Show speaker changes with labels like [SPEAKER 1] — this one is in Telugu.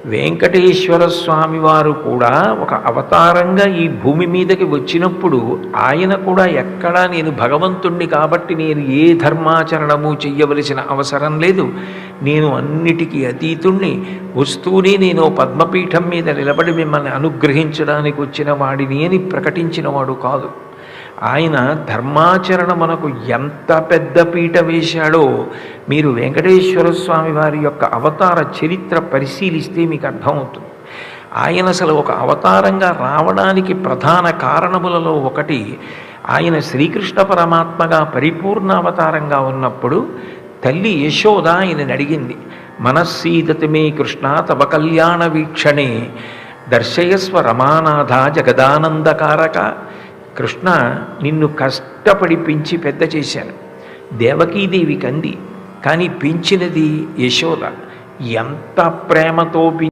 [SPEAKER 1] వెంకటేశ్వర స్వామి వారు కూడా ఒక అవతారంగా ఈ భూమి మీదకి వచ్చినప్పుడు ఆయన కూడా ఎక్కడా నేను భగవంతుణ్ణి కాబట్టి నేను ఏ ధర్మాచరణము చెయ్యవలసిన అవసరం లేదు, నేను అన్నిటికీ అతీతుణ్ణి, వస్తూనే నేను పద్మపీఠం మీద నిలబడి మిమ్మల్ని అనుగ్రహించడానికి వచ్చిన వాడిని అని ప్రకటించిన వాడు కాదు. ఆయన ధర్మాచరణ మనకు ఎంత పెద్ద పీట వేశాడో మీరు వెంకటేశ్వర స్వామి వారి యొక్క అవతార చరిత్ర పరిశీలిస్తే మీకు అర్థమవుతుంది. ఆయన అసలు ఒక అవతారంగా రావడానికి ప్రధాన కారణములలో ఒకటి, ఆయన శ్రీకృష్ణ పరమాత్మగా పరిపూర్ణ అవతారంగా ఉన్నప్పుడు తల్లి యశోద ఆయనని అడిగింది, మనస్సీదతి మే కృష్ణ తవ కళ్యాణ వీక్షణే దర్శయస్వ రమానాథ జగదానందకారక. కృష్ణ, నిన్ను కష్టపడి పెంచి పెద్ద చేశాను, దేవకీదేవి కంది, కానీ పెంచినది యశోద. ఎంత ప్రేమతో